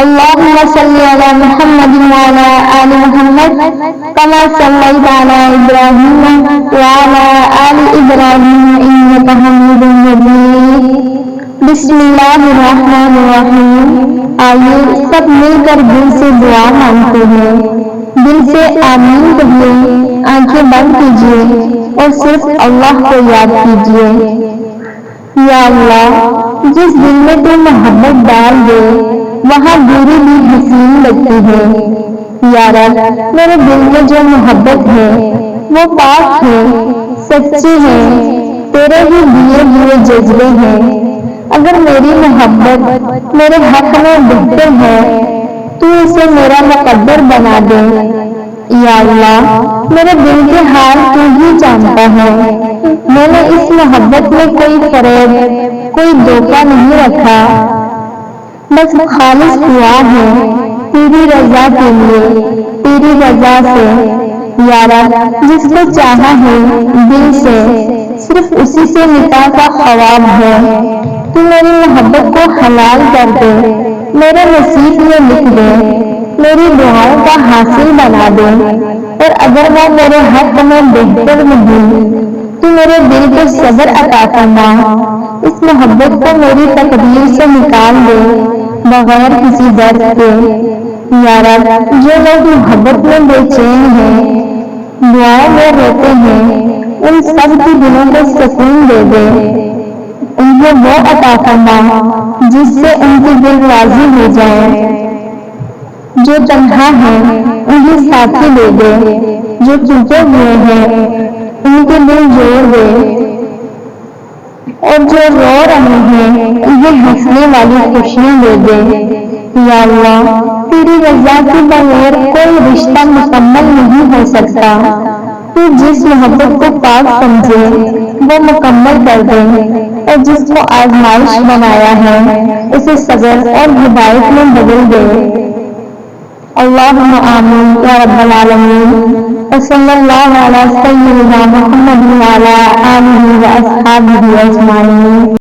اللهم صل على محمد وعلى آل محمد كما صليت على إبراهيم وعلى آل إبراهيم إنك حميد مجيد بسم اللہ الرحمن الرحیم۔ آئیے سب مل کر دل سے دعا مانگتے ہیں، دل سے آمین کہیے، آنکھیں بند کیجیے اور صرف اللہ کو یاد کیجیے۔ یا اللہ، جس دل میں تو محبت ڈال دے وہاں دوری بھی حسین لگتی ہے۔ یا رب، میرے دل میں جو محبت ہے وہ پاک ہے، سچی ہے، تیرے ہی دیے ہوئے جذبے ہیں۔ اگر میری محبت میرے حق میں بہتر ہے تو اسے میرا مقدر بنا دے۔ یا اللہ، میرے دل کے حال تو ہی جانتا ہے، میں نے اس محبت میں کوئی فریب، کوئی دھوکہ نہیں رکھا، بس خالص دعا ہے تیری رضا کے لیے، تیری رضا سے۔ یا رب، جس کو چاہا ہے دل سے، صرف اسی سے نکاح کا خواب ہے، تو میری محبت کو حلال کر دے، میرے نصیب میں لکھ دے، میری دعاؤں کا حاصل بنا دے۔ اور اگر وہ میرے حق میں بہتر نہیں تو میرے دل کو صبر عطا فرما، اس محبت کو میری تقدیر سے نکال دے بغیر کسی درد کے۔ یا رب، جو لوگ محبت میں بے چین ہیں، دعاؤں میں روتے ہیں، ان سب کی دلوں کو سکون دے دے، انہیں وہ عطا فرما جس سے ان کی دل راضی ہو جائے۔ جو تنہا ہے انہیں ساتھی دے دے، جو ٹوٹے ہوئے ہیں ان کے دل جوڑ دے، اور جو رو رہے ہیں انہیں ہنسنے والی خوشیاں دے دے۔ یا اللہ، تیری رضا کے بغیر کوئی رشتہ مکمل نہیں ہو سکتا، تو جس محبت کو پاک سمجھے وہ مکمل کر دے، اور جس کو آزمائش بنایا ہے اسے صبر اور ہدایت میں بدل دے۔ اللہم آمین یا رب العالمین۔ وصلی اللہ علی سیدنا محمد وعلی آلہ واصحابہ اجمعین۔